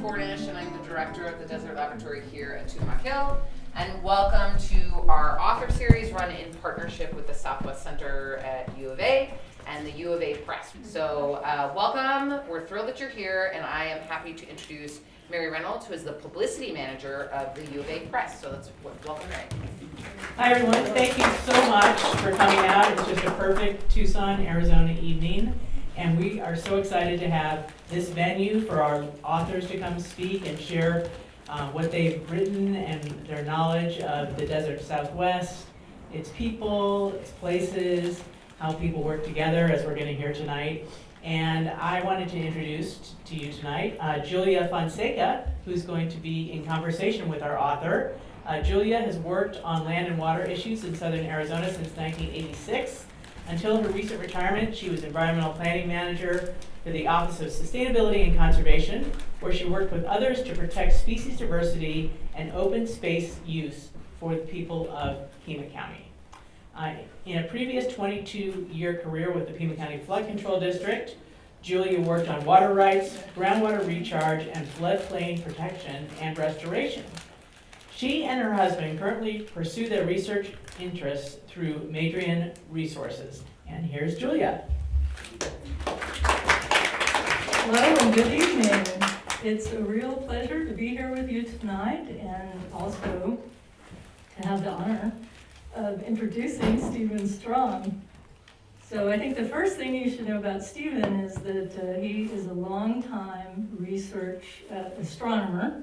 Cornish, and I'm the director of the Desert Laboratory here at Tumamoc. And welcome to our author series run in partnership with the Southwest Center at U of A and the U of A Press. So welcome, we're thrilled that you're here, and I am happy to introduce Mary Reynolds, who is the publicity manager of the U of A Press. So let's welcome Mary. Hi everyone, thank you so much for coming out. It's just a perfect Tucson, Arizona evening, and we are so excited to have this venue for our authors to come speak and share what they've written and their knowledge of the Desert Southwest, its people, its places, how people work together, as we're going to hear tonight. And I wanted to introduce to you tonight Julia Fonseca, who's going to be in conversation with our author. Julia has worked on land and water issues in southern Arizona since 1986. Until her recent retirement, she was environmental planning manager for the Office of Sustainability and Conservation, where she worked with others to protect species diversity and open space use for the people of Pima County. In a previous 22-year career with the Pima County Flood Control District, Julia worked on water rights, groundwater recharge, and floodplain protection and restoration. She and her husband currently pursue their research interests through Madrian Resources. And here's Julia. Hello and good evening. It's a real pleasure to be here with you tonight, and also to have the honor of introducing Stephen Strom. So I think the first thing you should know about Stephen is that he is a longtime research astronomer,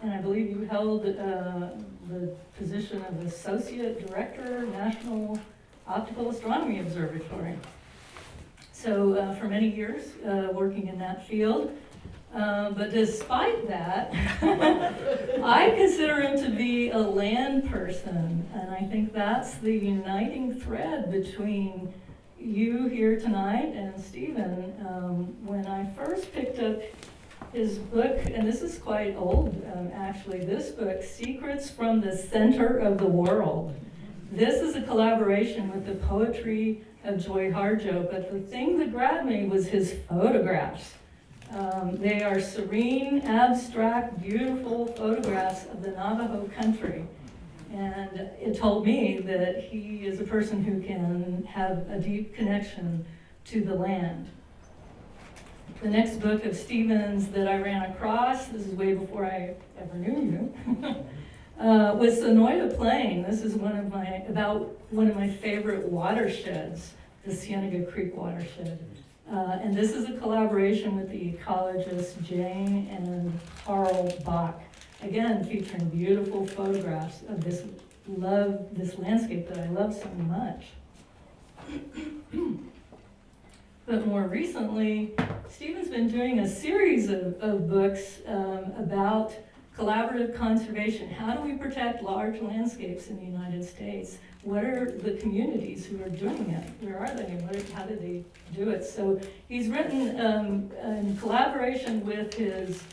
and I believe you held the position of Associate Director, National Optical Astronomy Observatory. So for many years, working in that field. But despite that, I consider him to be a land person, and I think that's the uniting thread between you here tonight and Stephen. When I first picked up his book, and this is quite old actually, this book, Secrets from the Center of the World. This is a collaboration with the poetry of Joy Harjo, but the thing that grabbed me was his photographs. They are serene, abstract, beautiful photographs of the Navajo country. And it told me that he is a person who can have a deep connection to the land. The next book of Stephen's that I ran across, this is way before I ever knew you, was Sonoyta Plain. This is about one of my favorite watersheds, the Cienega Creek watershed. And this is a collaboration with the ecologists Jane and Carl Bach. Again, featuring beautiful photographs of this landscape that I love so much. But more recently, Stephen's been doing a series of books about collaborative conservation. How do we protect large landscapes in the United States? What are the communities who are doing it? Where are they? How do they do it? So he's written in collaboration with his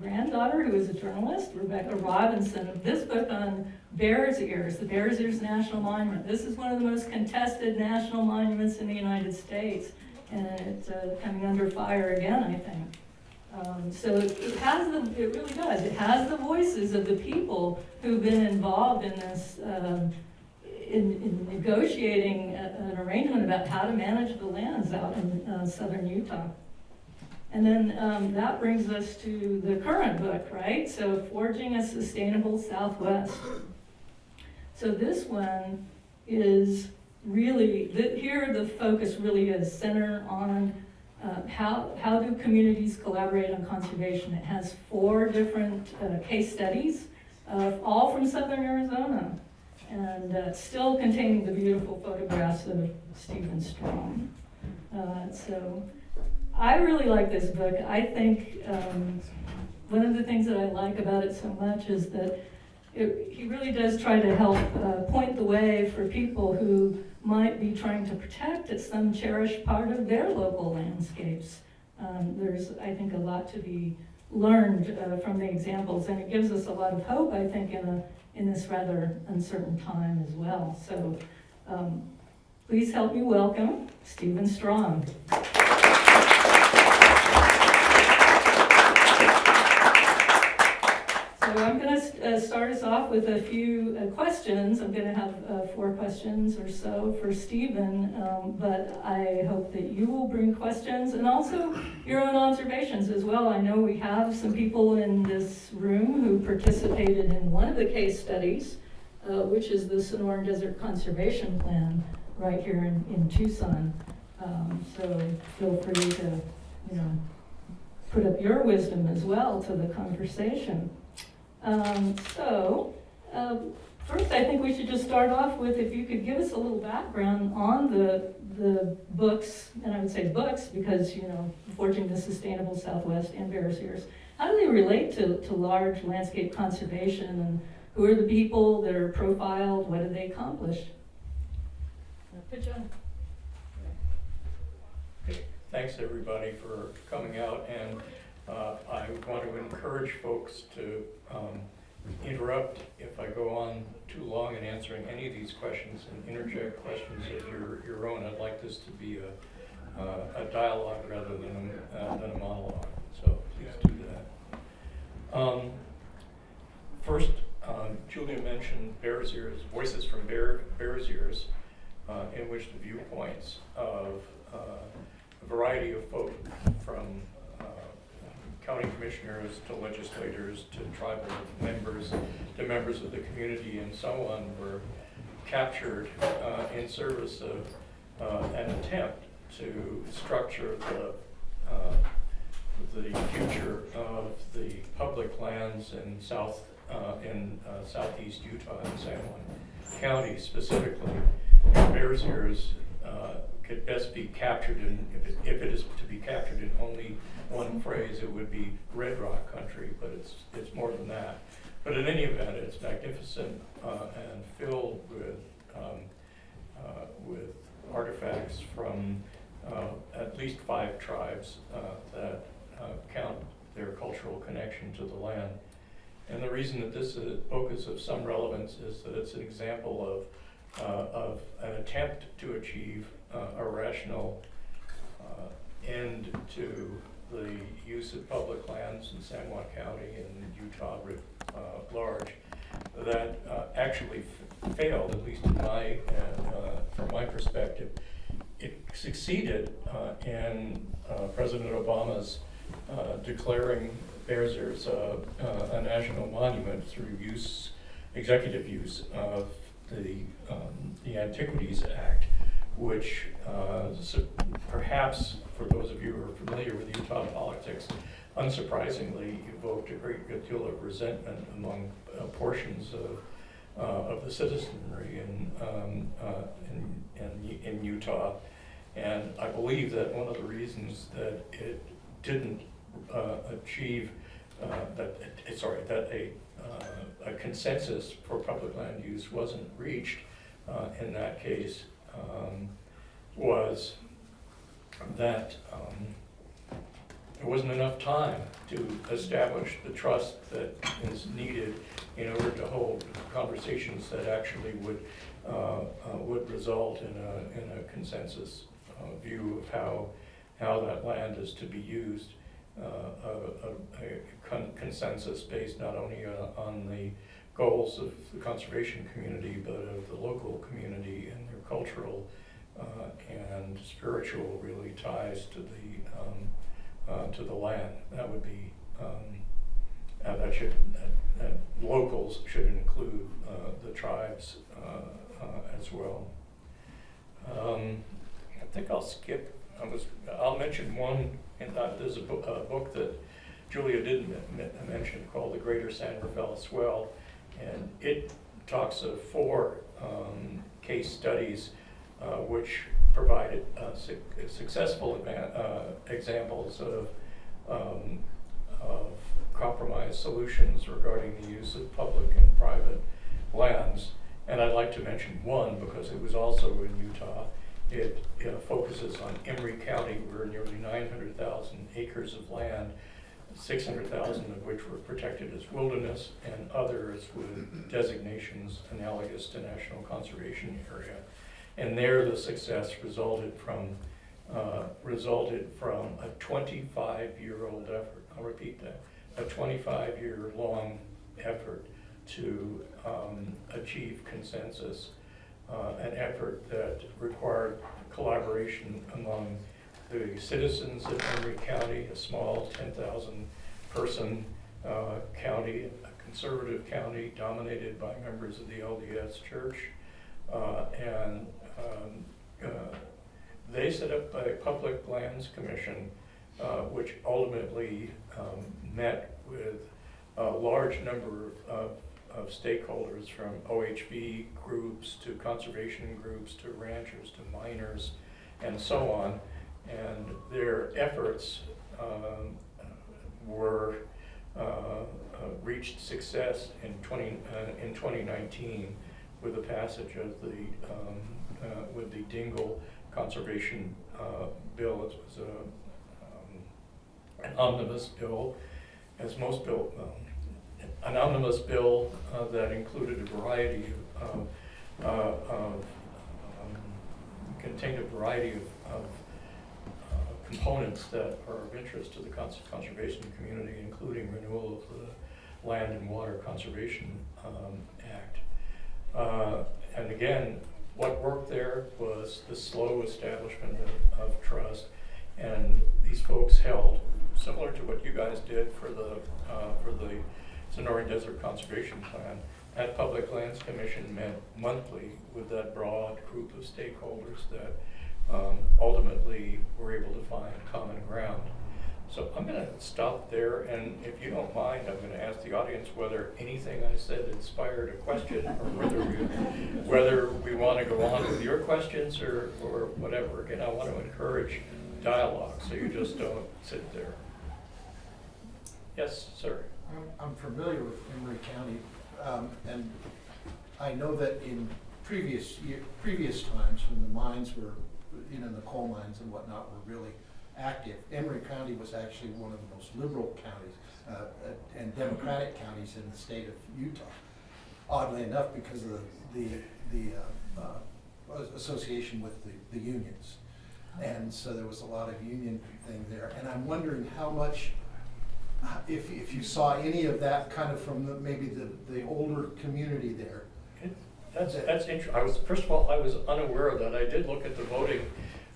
granddaughter, who is a journalist, Rebecca Robinson, this book on Bears Ears, the Bears Ears National Monument. This is one of the most contested national monuments in the United States, and it's coming under fire again, I think. So it really does. It has the voices of the people who've been involved in this, in negotiating an arrangement about how to manage the lands out in southern Utah. And then that brings us to the current book, right? So Forging a Sustainable Southwest. So this one is really, here the focus really is centered on how do communities collaborate on conservation. It has 4 different case studies, all from southern Arizona, and still containing the beautiful photographs of Stephen Strom. So I really like this book. I think one of the things that I like about it so much is that he really does try to help point the way for people who might be trying to protect some cherished part of their local landscapes. There's, I think, a lot to be learned from the examples, and it gives us a lot of hope, I think, in this rather uncertain time as well. So please help me welcome Stephen Strom. start us off with a few questions. I'm going to have 4 questions or so for Stephen, but I hope that you will bring questions and also your own observations as well. I know we have some people in this room who participated in one of the case studies, which is the Sonoran Desert Conservation Plan right here in Tucson. So feel free to, put up your wisdom as well to the conversation. First I think we should just start off with, if you could give us a little background on the books, and I would say books because, Forging the Sustainable Southwest and Bears Ears. How do they relate to large landscape conservation, and who are the people that are profiled? What do they accomplish? Good job. Thanks everybody for coming out, and I want to encourage folks to interrupt if I go on too long in answering any of these questions, and interject questions of your own. I'd like this to be a dialogue rather than a monologue, so please do that. First, Julia mentioned Bears Ears, Voices from Bears Ears, in which the viewpoints of a variety of folk, from county commissioners to legislators to tribal members to members of the community and so on, were captured in service of an attempt to structure the future of the public lands in southeast Utah and San Juan County specifically. Bears Ears could best be captured in, if it is to be captured in only one phrase, it would be Red Rock country, but it's more than that. But in any event, it's magnificent and filled with artifacts from at least 5 tribes that count their cultural connection to the land. And the reason that this book is of some relevance is that it's an example of an attempt to achieve a rational end to the use of public lands in San Juan County and Utah writ large that actually failed, at least in from my perspective. It succeeded in President Obama's declaring Bears Ears a national monument through executive use of the Antiquities Act, which perhaps, for those of you who are familiar with Utah politics, unsurprisingly evoked a great deal of resentment among portions of the citizenry in Utah. And I believe that one of the reasons that it didn't achieve that a consensus for public land use wasn't reached in that case was that there wasn't enough time to establish the trust that is needed in order to hold conversations that actually would result in a consensus view of how that land is to be used. A consensus based not only on the goals of the conservation community, but of the local community and their cultural and spiritual really ties to the land. That would be that locals should include the tribes as well. I think I'll skip. I'll mention one. And there's a book that Julia did mention called The Greater San Rafael Swell, and it talks of 4 case studies which provided successful examples of compromise solutions regarding the use of public and private lands. And I'd like to mention one because it was also in Utah. It focuses on Emery County, where nearly 900,000 acres of land, 600,000 of which were protected as wilderness, and others with designations analogous to National Conservation Area. And there, the success resulted from a 25-year-old effort. I'll repeat that: a 25-year-long effort to achieve consensus, an effort that required collaboration among the citizens of Emery County, a small 10,000 person county, a conservative county dominated by members of the LDS Church, and they set up a public lands commission, which ultimately met with a large number of stakeholders, from OHV groups to conservation groups to ranchers to miners and so on. And their efforts were reached success in 2019 with the passage of with the Dingle Conservation Bill. It was an omnibus bill, as most an omnibus bill that included a variety contained a variety of components that are of interest to the conservation community, including renewal of the Land and Water Conservation Act. And again, what worked there was the slow establishment of trust, and these folks held, similar to what you guys did for the Sonoran Desert Conservation Plan. That Public Lands Commission met monthly with that broad group of stakeholders that ultimately were able to find common ground. So I'm going to stop there, and if you don't mind, I'm going to ask the audience whether anything I said inspired a question, or whether we want to go on with your questions or whatever. Again, I want to encourage dialogue, so you just don't sit there. Yes, sir. I'm familiar with Emery County, and I know that in previous times when the mines were, the coal mines and whatnot were really active, Emery County was actually one of the most liberal counties and democratic counties in the state of Utah. Oddly enough, because of the association with the unions, and so there was a lot of union thing there. And I'm wondering how much, if you saw any of that kind of from maybe the older community there. That's interesting. First of all, I was unaware of that. I did look at the voting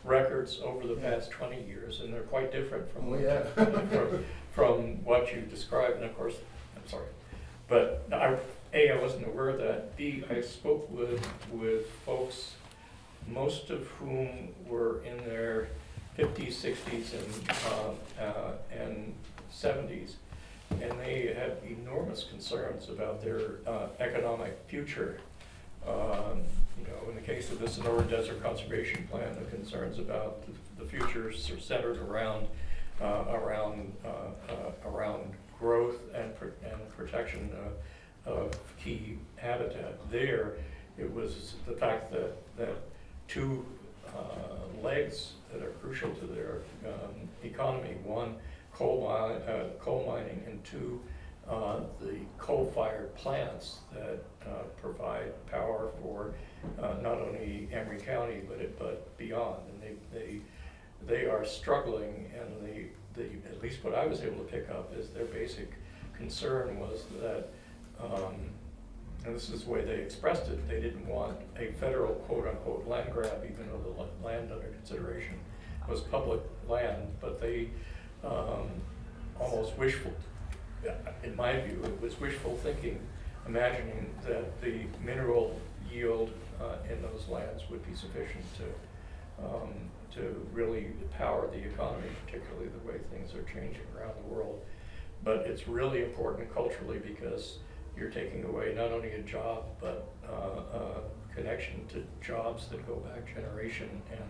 records over the past 20 years, and they're quite different from from what you described. And of course, I'm sorry, but I wasn't aware of that. B, I spoke with folks, most of whom were in their 50s, 60s, and 70s, and they had enormous concerns about their economic future. In the case of the Sonoran Desert Conservation Plan, the concerns about the future are centered around growth and protection of key habitat. There, it was the fact that two legs that are crucial to their economy: one, coal mining, and two, the coal-fired plants that provide power for not only Emery County but beyond. And they are struggling, and at least what I was able to pick up is their basic concern was that, and this is the way they expressed it, they didn't want a federal quote-unquote land grab, even though the land under consideration was public land, but they almost wishful, in my view, it was wishful thinking, imagining that the mineral yield in those lands would be sufficient to really power the economy, particularly the way things are changing around the world. But it's really important culturally because you're taking away not only a job, but connection to jobs that go back generation, and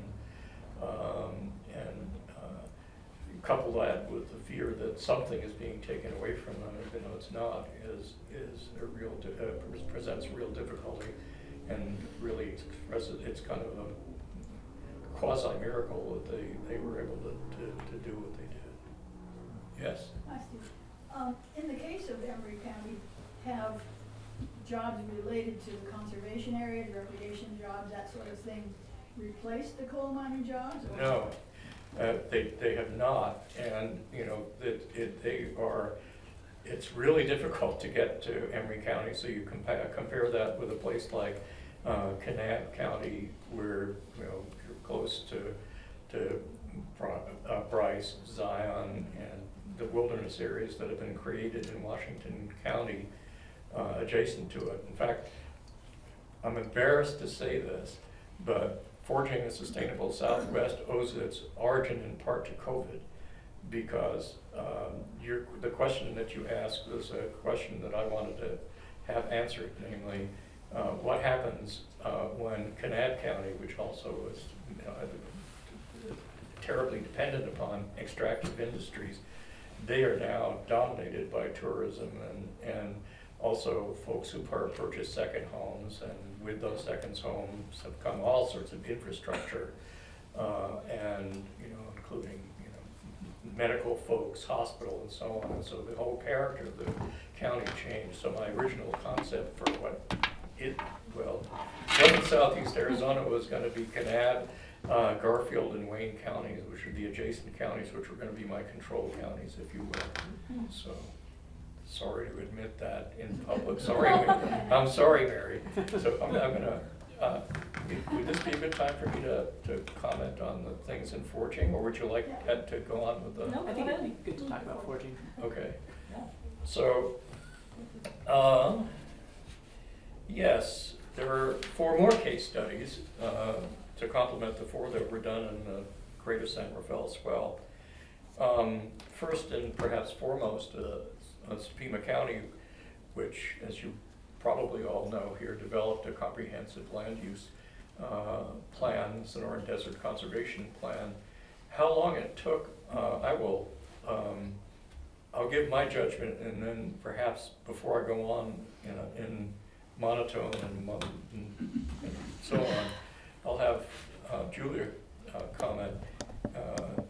couple that with the fear that something is being taken away from them, even though it's not, is a real presents real difficulty, and really expresses, it's kind of a quasi miracle that they were able to do what they did. Yes. Hi, Steve. In the case of Emery County, have jobs related to the conservation area, the recreation jobs, that sort of thing, replaced the coal mining jobs? Or? No, they have not, and they are it's really difficult to get to Emery County, so you compare that with a place like Kanab County, where you're close to Bryce, Zion, and the wilderness areas that have been created in Washington County adjacent to it. In fact, I'm embarrassed to say this, but Forging a Sustainable Southwest owes its origin in part to COVID, because the question that you asked was a question that I wanted to have answered, namely, what happens when Kanab County, which also is terribly dependent upon extractive industries, they are now dominated by tourism and also folks who purchase second homes, and with those second homes have come all sorts of infrastructure, and including medical folks, hospital, and so on. And so the whole character of the county changed. So my original concept for what it wasn't Southeast Arizona, was going to be Kanab, Garfield, and Wayne counties, which are the adjacent counties, which were going to be my control counties, if you will. So. Sorry to admit that in public. Sorry, I'm sorry, Mary. So I'm gonna. Would this be a good time for me to comment on the things in forging, or would you like to go on with the? No, I think it'd be good to talk about forging. Okay. Yeah. So, yes, there are 4 more case studies to complement the 4 that were done in the Greater San Rafael Swell. First and perhaps foremost, Pima County, which, as you probably all know here, developed a comprehensive land use plan, Sonoran Desert Conservation Plan. How long it took, I'll give my judgment, and then perhaps before I go on in monotone and so on, I'll have Julia comment.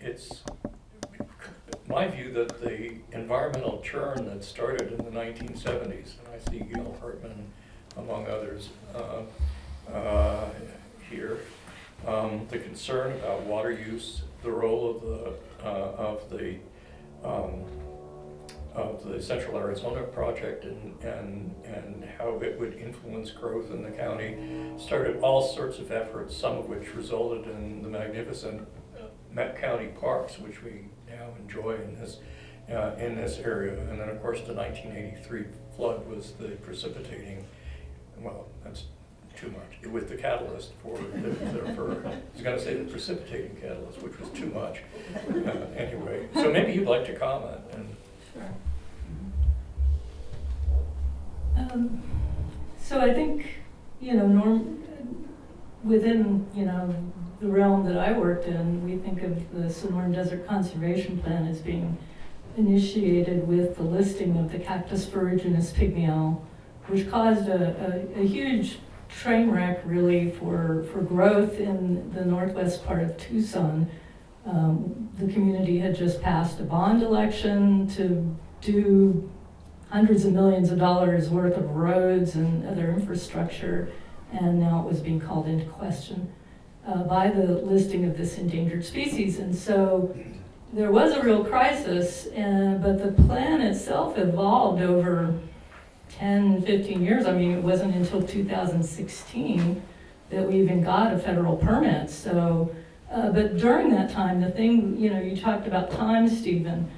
It's my view that the environmental churn that started in the 1970s, and I see Gail Hartman among others here, the concern about water use, the role of the Central Arizona Project, and how it would influence growth in the county, started all sorts of efforts, some of which resulted in the magnificent Met County parks, which we now enjoy in this area. And then, of course, the 1983 flood was the precipitating, well, that's too much, with the catalyst for I was going to say the precipitating catalyst, which was too much. Anyway, so maybe you'd like to comment. Sure. So I think, within, the realm that I worked in, we think of the Sonoran Desert Conservation Plan as being initiated with the listing of the Cactus ferruginous pygmy, which caused a huge train wreck really for growth in the northwest part of Tucson. The community had just passed a bond election to do hundreds of millions of dollars worth of roads and other infrastructure, and now it was being called into question by the listing of this endangered species. And so there was a real crisis, but the plan itself evolved over 10, 15 years. I mean, it wasn't until 2016 that we even got a federal permit. So, but during that time, the thing, you talked about time, Stephen.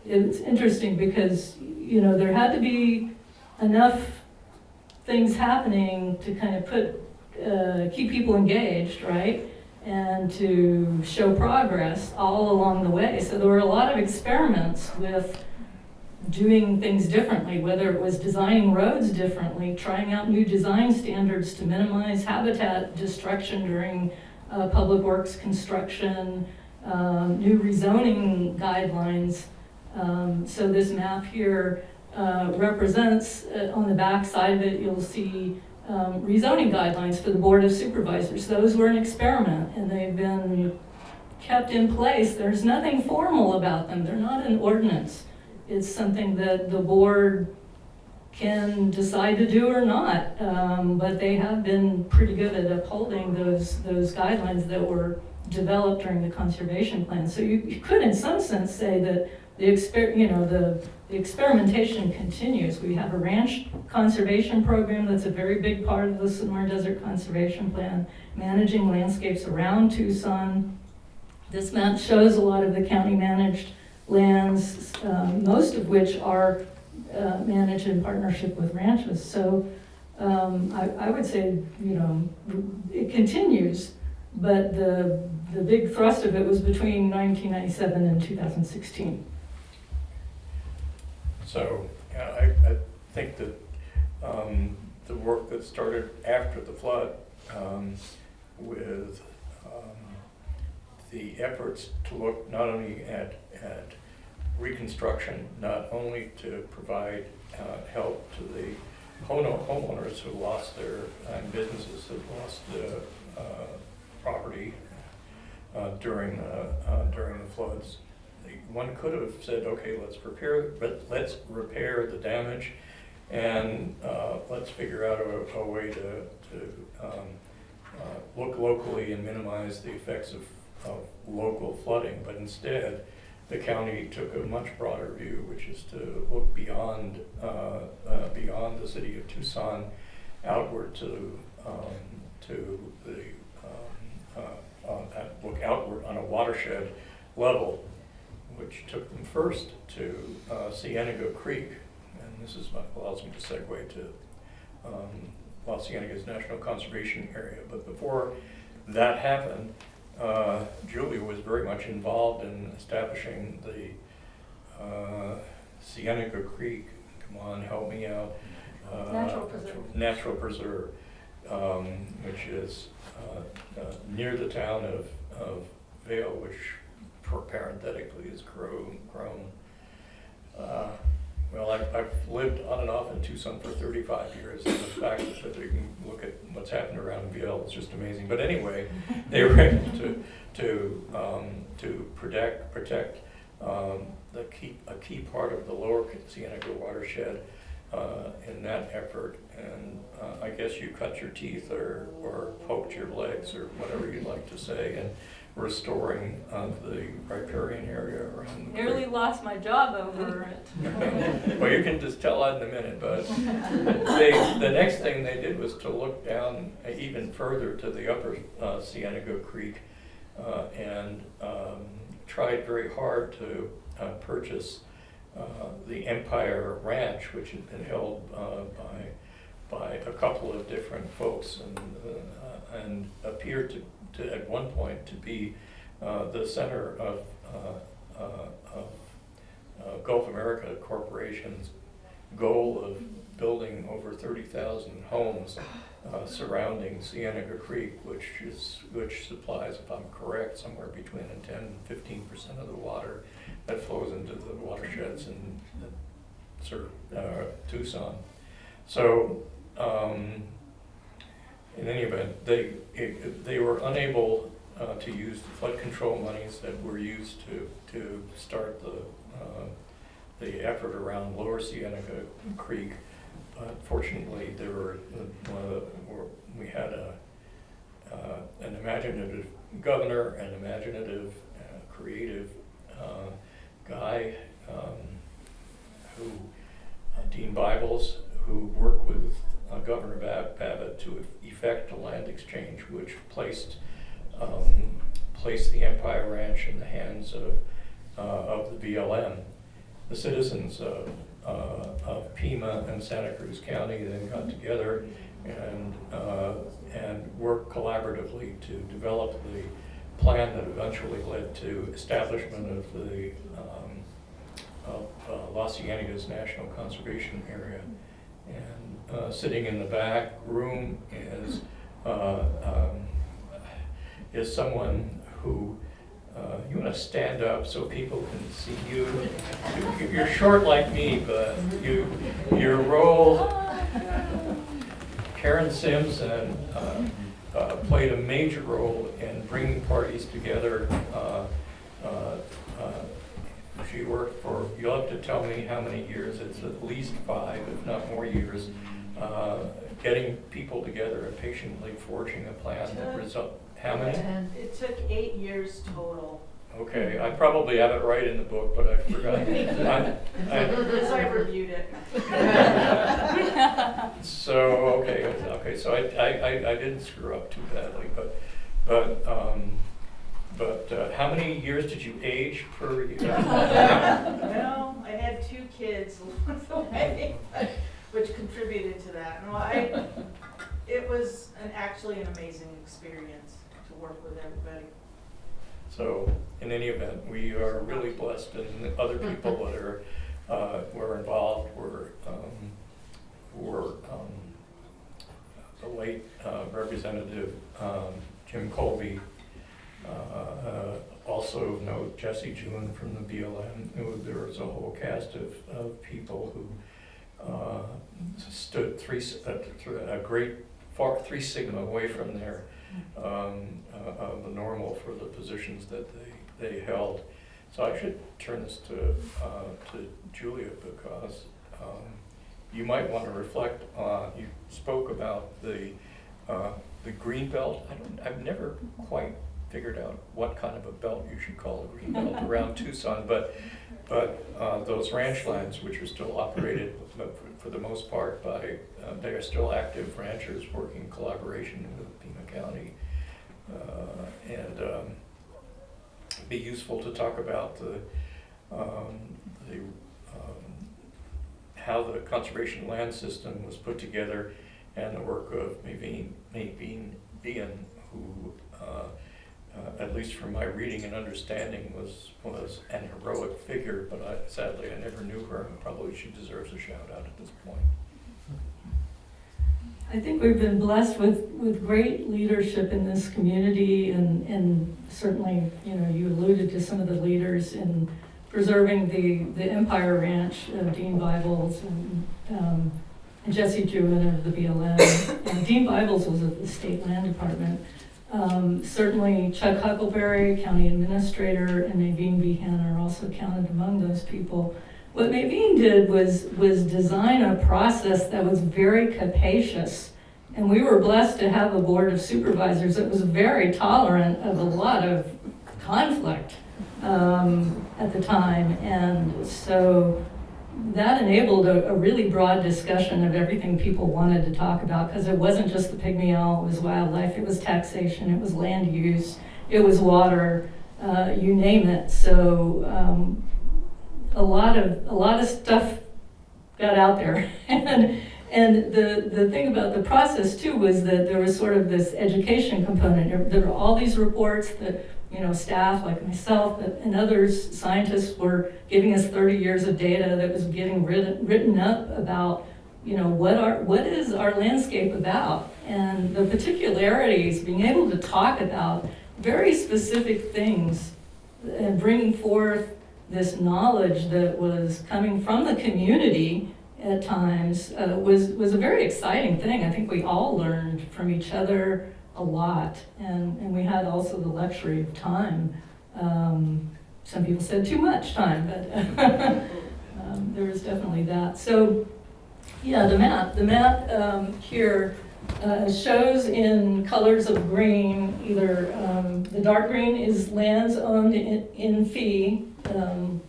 It's interesting because, there had to be enough things happening to kind of keep people engaged, right? And to show progress all along the way. So there were a lot of experiments with doing things differently, whether it was designing roads differently, trying out new design standards to minimize habitat destruction during public works construction, new rezoning guidelines. So this map here represents, on the back side of it, you'll see rezoning guidelines for the Board of Supervisors. Those were an experiment, and they've been kept in place. There's nothing formal about them. They're not an ordinance. It's something that the board can decide to do or not, but they have been pretty good at upholding those guidelines that were developed during the conservation plan. So you could in some sense say that the experimentation continues. We have a ranch conservation program that's a very big part of the Sonora Desert Conservation Plan, managing landscapes around Tucson. This map shows a lot of the county managed lands, most of which are managed in partnership with ranches. So I would say, it continues, but the big thrust of it was between 1997 and 2016. So I think that the work that started after the flood with the efforts to look not only at reconstruction, not only to provide help to the homeowners who lost their businesses, who lost property during the floods. One could have said, okay, let's repair the damage, and let's figure out a way to look locally and minimize the effects of local flooding. But instead, the county took a much broader view, which is to look beyond the city of Tucson, outward to look outward on a watershed level, which took them first to Cienega Creek, and this is what allows me to segue to La Cienega's National Conservation Area. But before that happened, Julia was very much involved in establishing the Cienega Creek, come on, help me out. Natural Preserve, which is near the town of Vail, which parenthetically is grown. Well, I've lived on and off in Tucson for 35 years, and the fact that you can look at what's happened around Vail is just amazing. But anyway, they were able to protect a key part of the lower Cienega watershed in that effort. And I guess you cut your teeth or poked your legs or whatever you'd like to say, and restoring the riparian area around the Nearly creek. lost my job over it. Well, you can just tell that in a minute, but the next thing they did was to look down even further to the upper Cienega Creek and tried very hard to purchase the Empire Ranch, which had been held by a couple of different folks, and appeared to at one point to be the center of Gulf America Corporation's goal of building over 30,000 homes surrounding Cienega Creek, which supplies, if I'm correct, somewhere between 10 and 15% of the water that flows into the watersheds in Tucson. So in any event, they were unable to use the flood control monies that were used to start the effort around Lower Cienega Creek. But fortunately, we had an imaginative governor, an imaginative, creative guy Dean Bibles, who worked with Governor Babbitt to effect a land exchange, which placed the Empire Ranch in the hands of the BLM. The citizens of Pima and Santa Cruz County then got together and worked collaboratively to develop the plan that eventually led to establishment of the La Cienega's National Conservation Area. And sitting in the back room is someone who, you want to stand up so people can see you. You're short like me, but your role, Karen Simpson, played a major role in bringing parties together. She worked for, you'll have to tell me how many years, it's at least 5, if not more years, getting people together and patiently forging a plan that How many? It took 8 years total. Okay, I probably have it right in the book, but I forgot. As I reviewed it. So, okay, so I didn't screw up too badly, but how many years did you age per year? Well, I had 2 kids along the way, which contributed to that. No, it was actually an amazing experience to work with everybody. So, in any event, we are really blessed, and other people that are were involved were the late Representative Jim Colby. Also note Jesse June from the BLM. There was a whole cast of people who stood three sigma away from their the normal for the positions that they held. So I should turn this to Julia, because you might want to reflect on, you spoke about the green belt. I've never quite figured out what kind of a belt you should call a green belt around Tucson, but those ranch lands, which are still operated for the most part by, they are still active ranchers working in collaboration with Pima County. And be useful to talk about how the conservation land system was put together, and the work of Maveen Vian, who at least from my reading and understanding was an heroic figure, but sadly I never knew her, and probably she deserves a shout out at this point. I think we've been blessed with great leadership in this community, and certainly, you alluded to some of the leaders in preserving the Empire Ranch, Dean Bibles and Jesse Jewin of the BLM. And Dean Bibles was at the State Land Department. Certainly Chuck Huckleberry, County Administrator, and Maveen Behan are also counted among those people. What Maveen did was design a process that was very capacious, and we were blessed to have a board of supervisors that was very tolerant of a lot of conflict at the time, and so that enabled a really broad discussion of everything people wanted to talk about, because it wasn't just the pygmy owl, it was wildlife, it was taxation, it was land use, it was water, you name it. So a lot of stuff got out there. And the thing about the process too was that there was sort of this education component. There were all these reports that staff like myself and others, scientists, were giving us 30 years of data that was getting written up about what is our landscape about, and the particularities, being able to talk about very specific things and bringing forth this knowledge that was coming from the community at times was a very exciting thing. I think we all learned from each other a lot, and we had also the luxury of time. Some people said too much time, but there was definitely that. So yeah, the map here shows in colors of green, either the dark green is lands owned in fee,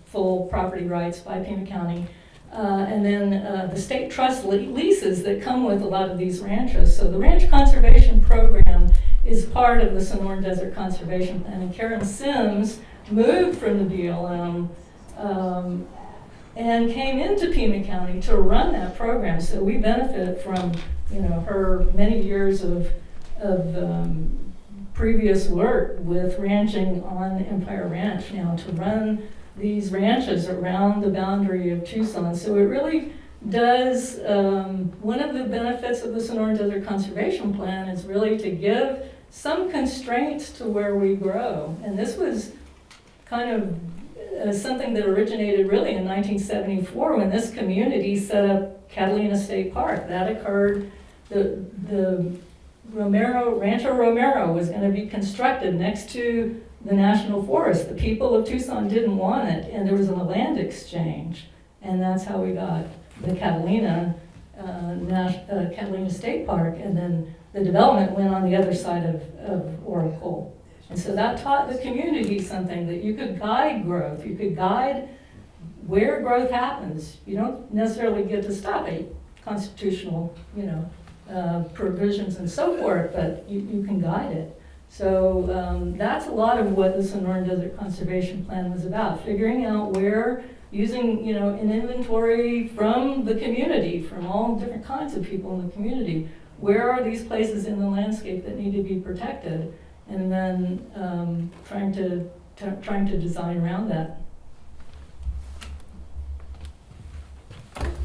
full property rights by Pima County. And then the state trust leases that come with a lot of these ranches. So the Ranch Conservation Program is part of the Sonoran Desert Conservation Plan. And Karen Sims moved from the BLM and came into Pima County to run that program. So we benefit from her many years of previous work with ranching on Empire Ranch now to run these ranches around the boundary of Tucson. So it really does, one of the benefits of the Sonoran Desert Conservation Plan is really to give some constraints to where we grow. And this was kind of something that originated really in 1974 when this community set up Catalina State Park. That occurred, the Rancho Romero was going to be constructed next to the National Forest. The people of Tucson didn't want it, and there was a land exchange, and that's how we got the Catalina State Park. And then the development went on the other side of Oracle. And so that taught the community something, that you could guide growth, you could guide where growth happens. You don't necessarily get to stop it, constitutional, provisions and so forth, but you can guide it. So that's a lot of what the Sonoran Desert Conservation Plan was about, figuring out where, using an inventory from the community, from all different kinds of people in the community, where are these places in the landscape that need to be protected, and then trying to design around that.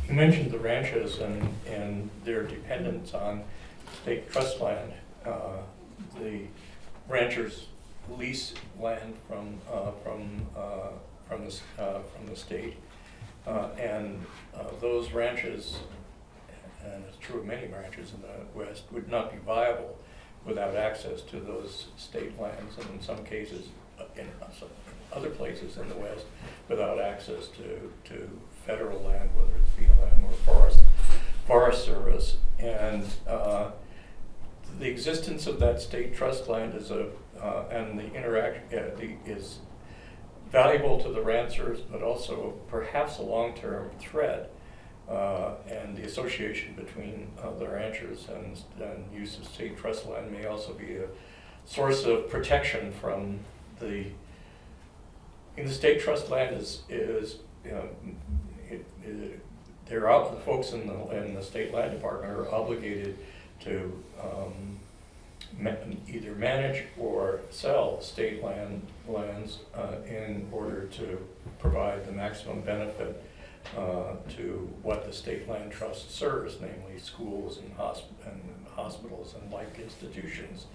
You mentioned the ranches and their dependence on state trust land. The ranchers lease land from the state, and those ranches, and it's true of many ranches in the West, would not be viable without access to those state lands, and in some cases, in some other places in the West, without access to federal land, whether it's BLM or Forest Service. And the existence of that state trust land is and the interaction is valuable to the ranchers, but also perhaps a long-term threat. And the association between the ranchers and use of state trust land may also be a source of protection from the state trust land the folks in the state land department are obligated to either manage or sell state lands in order to provide the maximum benefit to what the state land trust serves, namely schools and hospitals and like institutions.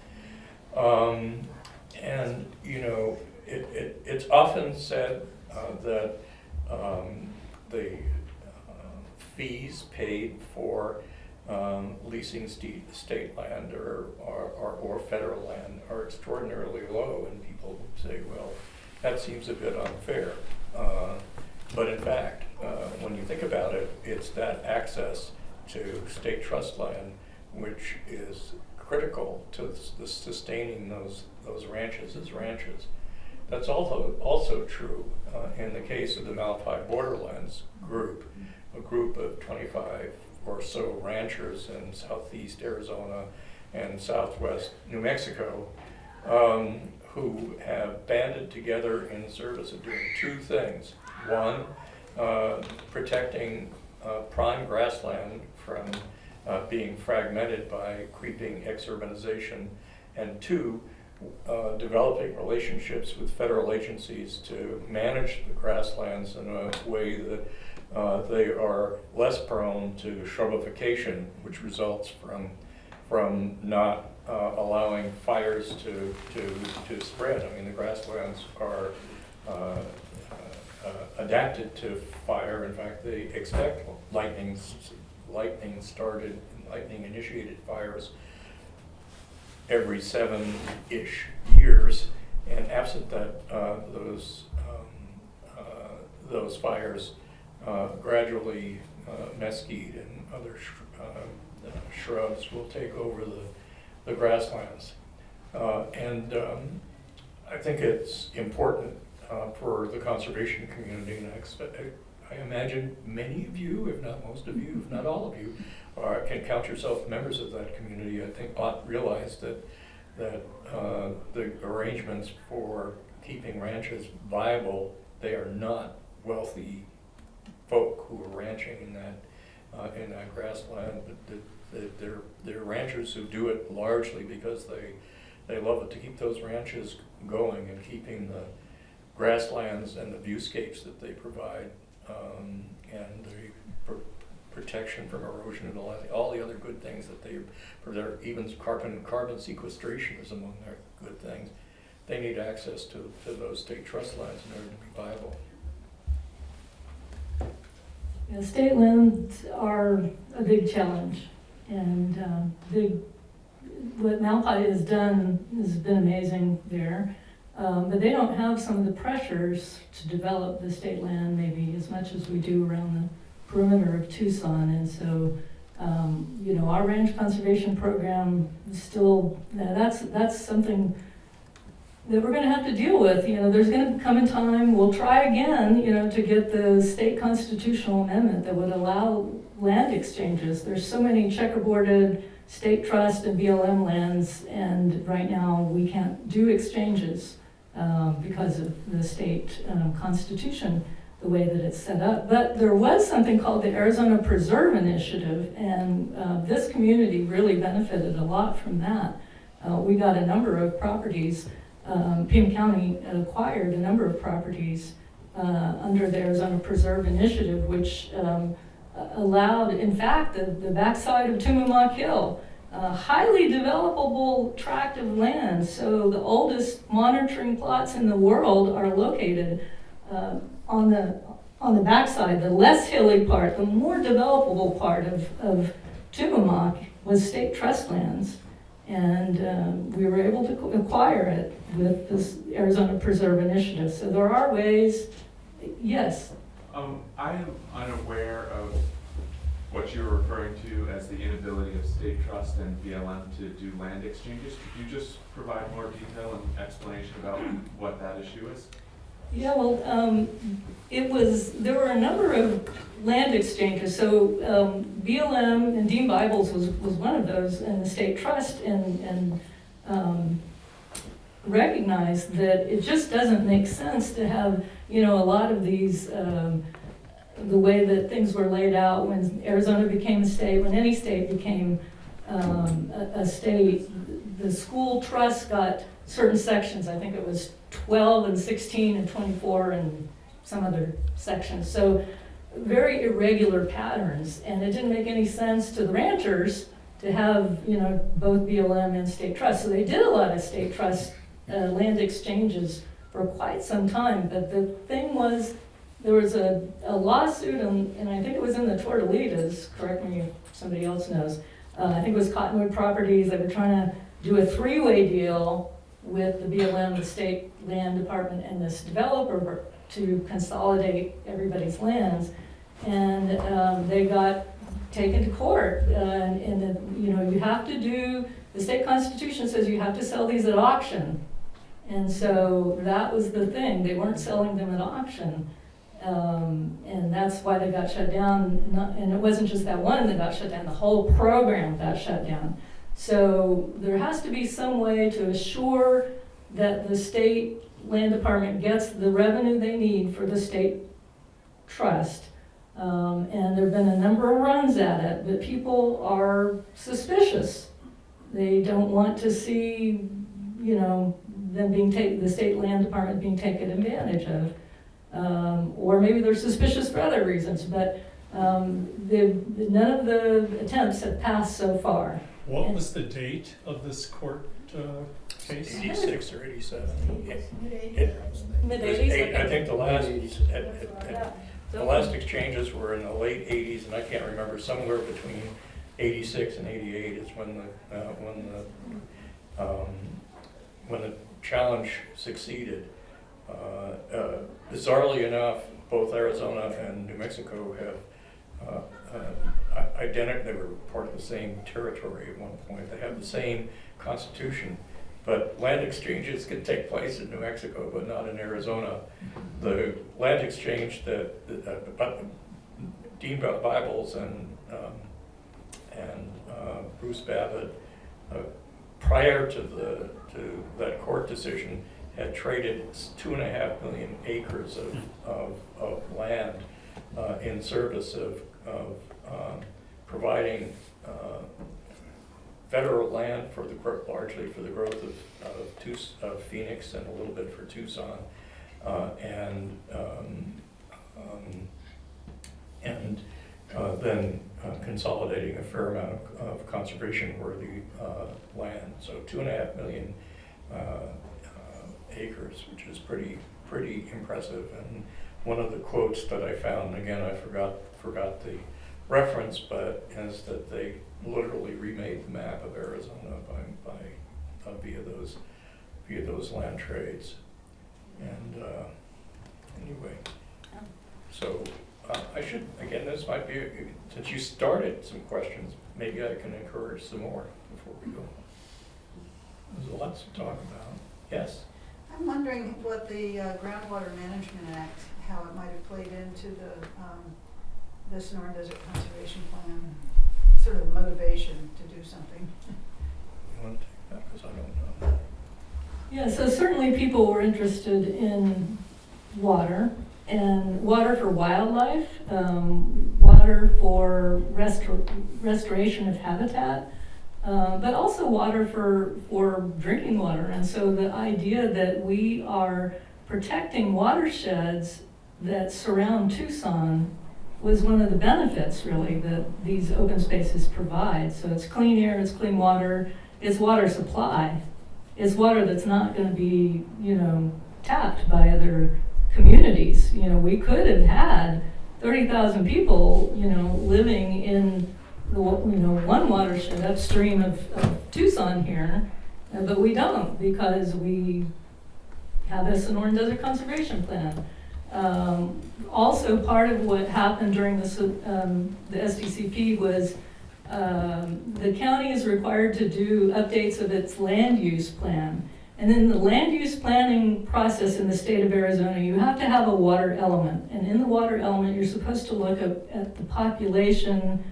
And it's often said that the fees paid for leasing state land or federal land are extraordinarily low, and people say, well, that seems a bit unfair. But in fact, when you think about it, it's that access to state trust land which is critical to sustaining those ranches as ranches. That's also true in the case of the Malapai Borderlands group, a group of 25 or so ranchers in southeast Arizona and southwest New Mexico, who have banded together in service of doing two things. One, protecting prime grassland from being fragmented by creeping exurbanization, and two, developing relationships with federal agencies to manage the grasslands in a way that they are less prone to shrubification, which results from not allowing fires to spread. I mean, the grasslands are adapted to fire. In fact, they expect lightning-initiated fires every 7-ish years, and absent that, those fires gradually mesquite and other shrubs will take over the grasslands. And I think it's important for the conservation community, and I imagine many of you, if not most of you, if not all of you, can count yourself members of that community. I think ought realize that the arrangements for keeping ranches viable, they are not wealthy folk who are ranching in that grassland, but they're ranchers who do it largely because they love it, to keep those ranches going and keeping the grasslands and the viewscapes that they provide, and the protection from erosion and all the other good things that even carbon sequestration is among their good things. They need access to those state trust lands in order to be viable. State lands are a big challenge, and what Malapai has done has been amazing there. But they don't have some of the pressures to develop the state land maybe as much as we do around the perimeter of Tucson, and so You know, our range conservation program is still, that's something that we're gonna have to deal with. You know, there's gonna come a time, we'll try again, you know, to get the state constitutional amendment that would allow land exchanges. There's so many checkerboarded state trust and BLM lands, and right now we can't do exchanges because of the state constitution, the way that it's set up. But there was something called the Arizona Preserve Initiative, and this community really benefited a lot from that. We got a number of properties. Pima County acquired a number of properties under the Arizona Preserve Initiative, which allowed, in fact, the backside of Tumamoc Hill, highly developable tract of land. So the oldest monitoring plots in the world are located on the backside. The less hilly part, the more developable part of Tumamoc was state trust lands. And we were able to acquire it with this Arizona Preserve Initiative. So there are ways, yes. I am unaware of what you're referring to as the inability of state trust and BLM to do land exchanges. Could you just provide more detail and explanation about what that issue is? Yeah, well, there were a number of land exchanges. So BLM and Dean Bibles was one of those in the state trust, and recognized that it just doesn't make sense to have, you know, a lot of these, the way that things were laid out when Arizona became a state, when any state became a state, the school trust got certain sections. I think it was 12 and 16 and 24 and some other sections. So very irregular patterns, and it didn't make any sense to the ranchers to have, you know, both BLM and state trust. So they did a lot of state trust land exchanges for quite some time. But the thing was, there was a lawsuit, and I think it was in the Tortolitas, correct me if somebody else knows. I think it was Cottonwood Properties. They were trying to do a three-way deal with the BLM, the state land department, and this developer to consolidate everybody's lands. And they got taken to court. You know, you have to do, the state constitution says you have to sell these at auction. And so that was the thing. They weren't selling them at auction. And that's why they got shut down. And it wasn't just that one that got shut down, the whole program got shut down. So there has to be some way to assure that the state land department gets the revenue they need for the state trust. And there have been a number of runs at it, but people are suspicious. They don't want to see, you know, them being the state land department being taken advantage of. Or maybe they're suspicious for other reasons, but none of the attempts have passed so far. What was the date of this court case? 86 or 87. Mid-80s? I think the last, Yeah. the last exchanges were in the late 80s, and I can't remember, somewhere between 86 and 88 is when the challenge succeeded. Bizarrely enough, both Arizona and New Mexico have they were part of the same territory at one point. They have the same constitution, but land exchanges can take place in New Mexico, but not in Arizona. The land exchange that Dean Bibles and Bruce Babbitt, prior to that court decision, had traded 2.5 million acres of land in service of providing federal land for largely for the growth of Phoenix and a little bit for Tucson, and then consolidating a fair amount of conservation-worthy land. So 2.5 million acres, which is pretty impressive. And one of the quotes that I found, again, I forgot the reference, but is that they literally remade the map of Arizona via those land trades. And anyway, so again, this might be, since you started some questions, maybe I can encourage some more before we go. There's lots to talk about. Yes? I'm wondering what the Groundwater Management Act, how it might have played into the Sonoran Desert Conservation Plan, sort of motivation to do something. You want to take that, because I don't know. Yeah, so certainly people were interested in water, and water for wildlife, water for restoration of habitat, but also water for drinking water. And so the idea that we are protecting watersheds that surround Tucson was one of the benefits, really, that these open spaces provide. So it's clean air, it's clean water, it's water supply. It's water that's not going to be, tapped by other communities. We could have had 30,000 people, living in one watershed upstream of Tucson here, but we don't, because we have a Sonoran Desert Conservation Plan. Also, part of what happened during the SDCP was the county is required to do updates of its land use plan. And in the land use planning process in the state of Arizona, you have to have a water element. And in the water element, you're supposed to look at the population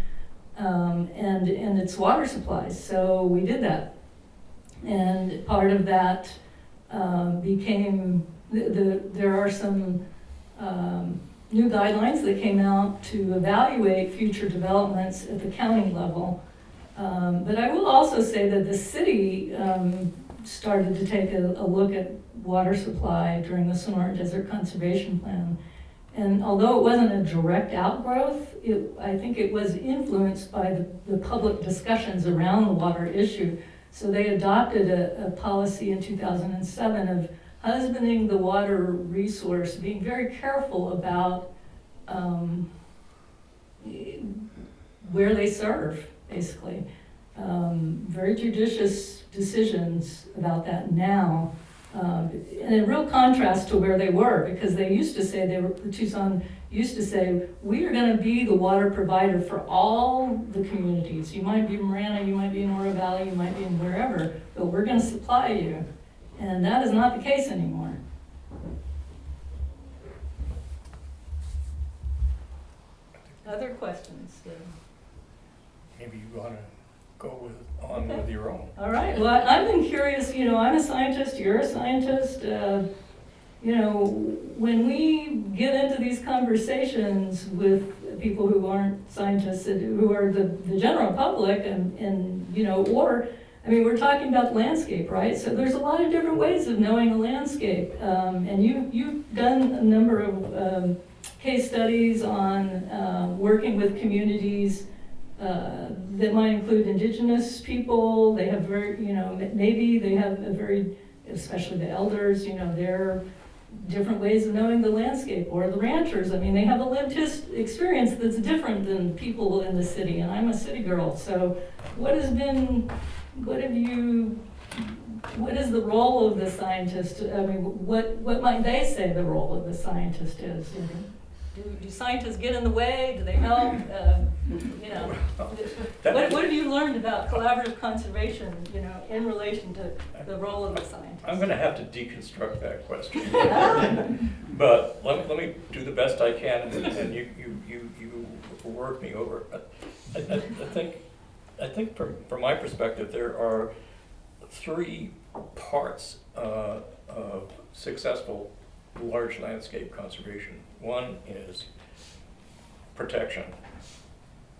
and its water supplies. So we did that. And part of that became, there are some new guidelines that came out to evaluate future developments at the county level. But I will also say that the city started to take a look at water supply during the Sonoran Desert Conservation Plan. And although it wasn't a direct outgrowth, I think it was influenced by the public discussions around the water issue. So they adopted a policy in 2007 of husbanding the water resource, being very careful about where they serve, basically. Very judicious decisions about that now. And in real contrast to where they were, because they used to say, Tucson used to say, we are going to be the water provider for all the communities. You might be in Marana, you might be in Oro Valley, you might be in wherever, but we're going to supply you. And that is not the case anymore. Other questions, Steve? Maybe you want to go on with your own. All right. Well, I've been curious. I'm a scientist. You're a scientist. When we get into these conversations with people who aren't scientists, who are the general public, we're talking about the landscape, right? So there's a lot of different ways of knowing a landscape. And you've done a number of case studies on working with communities that might include indigenous people. They have maybe they have especially the elders, their different ways of knowing the landscape, or the ranchers. They have a lived experience that's different than people in the city, and I'm a city girl. So what is the role of the scientist? What might they say the role of the scientist is? Do scientists get in the way? Do they help? What have you learned about collaborative conservation, in relation to the role of the scientist? I'm going to have to deconstruct that question. But let me do the best I can, and you work me over. I think from my perspective, there are three parts of successful large landscape conservation. One is protection,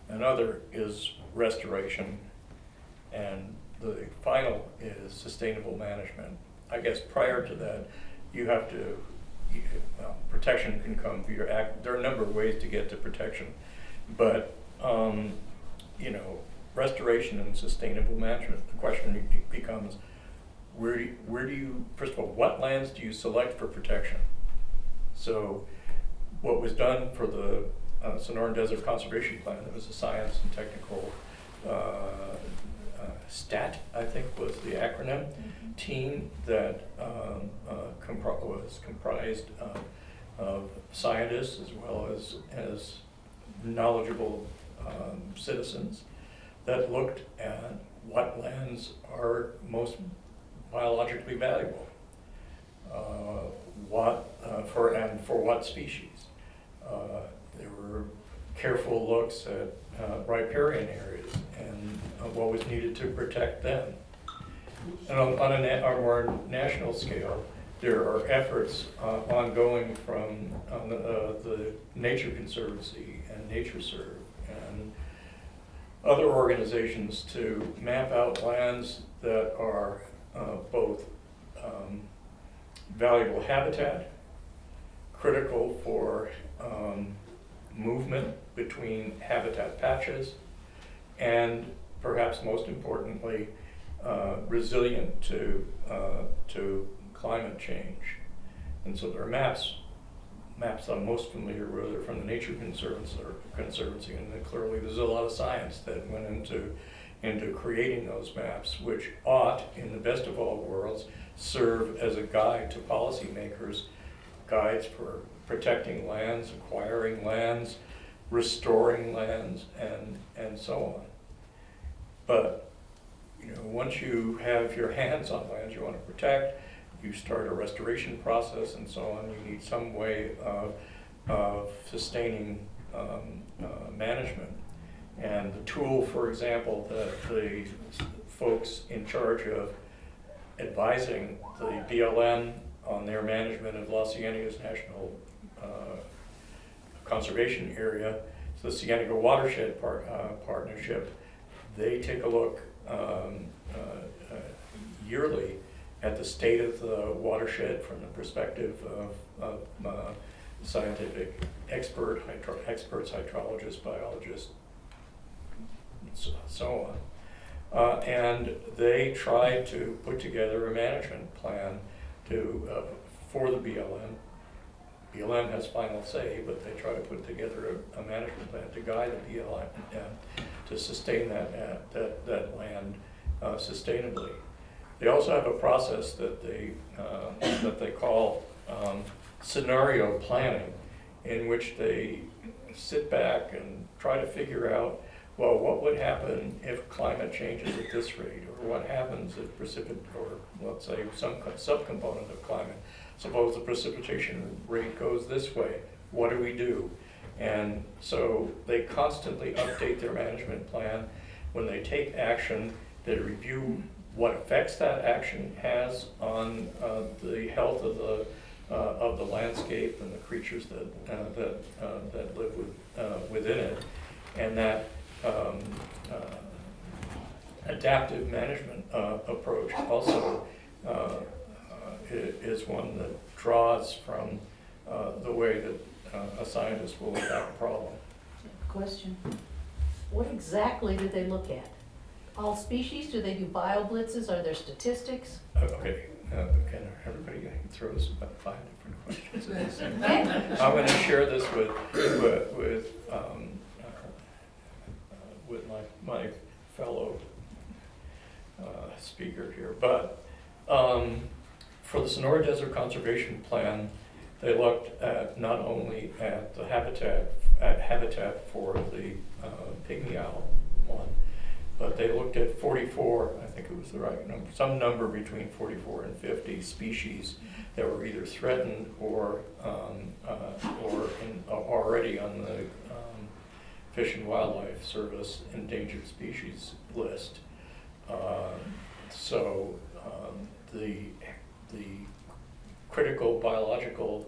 another is restoration, and the final is sustainable management. I guess prior to that, you have to, protection can come through your act. There are a number of ways to get to protection, but restoration and sustainable management, the question becomes, where do you, first of all, what lands do you select for protection? So what was done for the Sonoran Desert Conservation Plan, there was a science and technical STAT, I think was the acronym, team that was comprised of of scientists as well as knowledgeable citizens that looked at what lands are most biologically valuable, for what species. There were careful looks at riparian areas and what was needed to protect them. And on a more national scale, there are efforts ongoing from the Nature Conservancy and NatureServe and other organizations to map out lands that are both valuable habitat, critical for movement between habitat patches, and perhaps most importantly, resilient to climate change. And so there are maps I'm most familiar with are from the Nature Conservancy, and then clearly there's a lot of science that went into creating those maps, which ought, in the best of all worlds, serve as a guide to policymakers, guides for protecting lands, acquiring lands, restoring lands, and so on. But once you have your hands on lands you want to protect, you start a restoration process and so on. You need some way of sustaining management. And the tool, for example, that the folks in charge of advising the BLM on their management of Los Cienegos National Conservation Area, so the Cienega Watershed Partnership, they take a look yearly at the state of the watershed from the perspective of scientific experts, hydrologists, biologists, and so on. And they try to put together a management plan for the BLM. BLM has final say, but they try to put together a management plan to guide the BLM to sustain that land sustainably. They also have a process that they call scenario planning, in which they sit back and try to figure out, well, what would happen if climate changes at this rate, or what happens if or let's say some subcomponent of climate. Suppose the precipitation rate goes this way, what do we do? And so they constantly update their management plan. When they take action, they review what effects that action has on the health of the landscape and the creatures that live within it, and that adaptive management approach also is one that draws from the way that a scientist will attack a problem. Question. What exactly did they look at? All species? Do they do bioblitzes? Are there statistics? Okay, can everybody throw us about 5 different questions at the same time? I'm going to share this with my fellow speaker here. But for the Sonora Desert Conservation Plan, they looked at not only at the habitat for the pygmy owl one, but they looked at 44, I think it was the right number, some number between 44 and 50 species that were either threatened or already on the Fish and Wildlife Service endangered species list. So the critical biological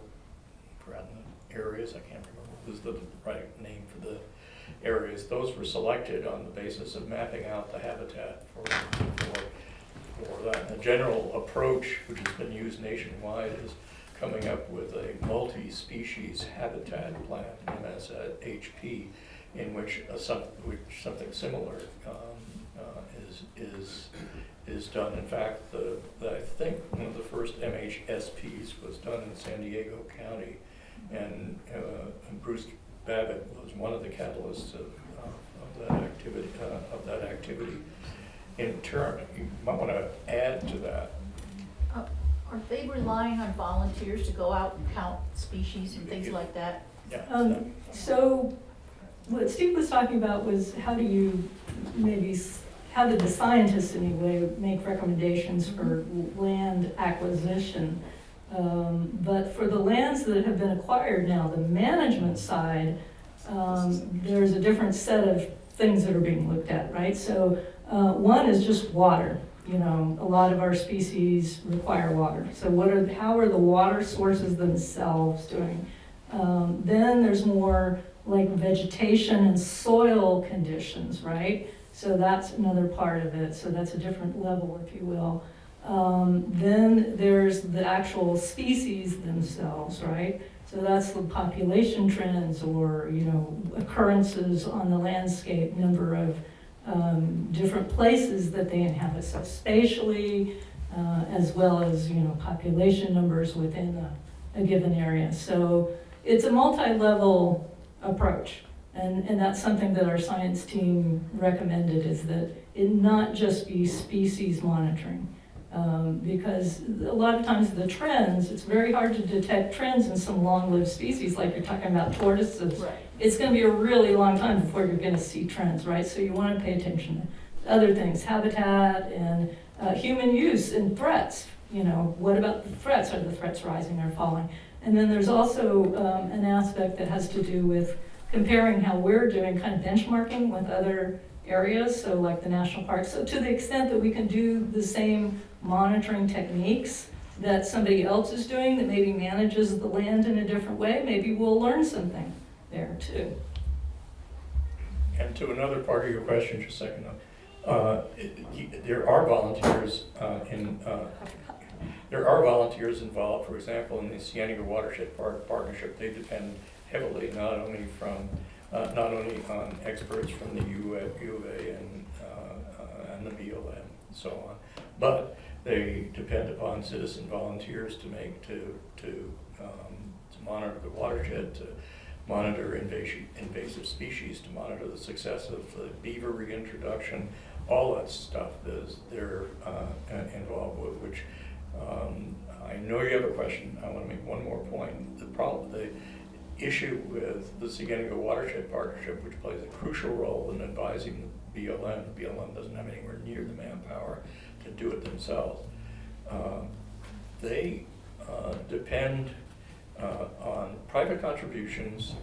areas, I can't remember what was the right name for the areas, those were selected on the basis of mapping out the habitat for that. The general approach, which has been used nationwide, is coming up with a multi-species habitat plan, MSHP, in which something similar is done. In fact, I think one of the first MHSPs was done in San Diego County, and Bruce Babbitt was one of the catalysts of that activity. In turn, you might want to add to that. Are they relying on volunteers to go out and count species and things like that? Yeah. So what Steve was talking about was how do you how did the scientists anyway make recommendations for land acquisition? But for the lands that have been acquired now, the management side, there's a different set of things that are being looked at, right? So one is just water. You know, a lot of our species require water. So how are the water sources themselves doing? Then there's more like vegetation and soil conditions, right? So that's another part of it. So that's a different level, if you will. Then there's the actual species themselves, right? So that's the population trends or, you know, occurrences on the landscape, number of different places that they inhabit, so spatially, as well as, you know, population numbers within a given area. So it's a multi-level approach. And that's something that our science team recommended, is that it not just be species monitoring. Because a lot of times the trends, it's very hard to detect trends in some long-lived species, like you're talking about tortoises. Right. It's gonna be a really long time before you're gonna see trends, right? So you wanna pay attention to other things, habitat and human use and threats. You know, what about the threats? Are the threats rising or falling? And then there's also an aspect that has to do with comparing how we're doing, kind of benchmarking with other areas, so like the national parks. So to the extent that we can do the same monitoring techniques that somebody else is doing that maybe manages the land in a different way, maybe we'll learn something there too. And to another part of your question, just a second, there are volunteers involved. For example, in the Cienega Watershed Partnership, they depend heavily not only on experts from the U of A and the BLM and so on, but they depend upon citizen volunteers to monitor the watershed, to monitor invasive species, to monitor the success of the beaver reintroduction, all that stuff they're involved with, which I know you have a question. I want to make one more point. The issue with the Cienega Watershed Partnership, which plays a crucial role in advising the BLM. The BLM doesn't have anywhere near the manpower to do it themselves. They depend on private contributions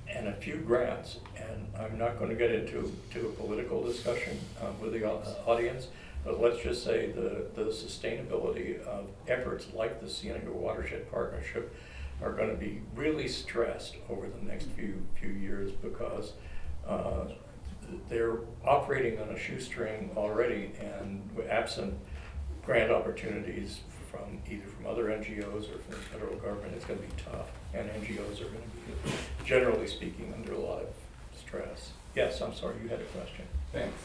and a few grants, and I'm not going to get into a political discussion with the audience, but let's just say the sustainability of efforts like the Cienega Watershed Partnership are going to be really stressed over the next few years, because they're operating on a shoestring already, and absent grant opportunities either from other NGOs or from the federal government, it's going to be tough, and NGOs are going to be, generally speaking, under a lot of stress. Yes, I'm sorry, you had a question. Thanks.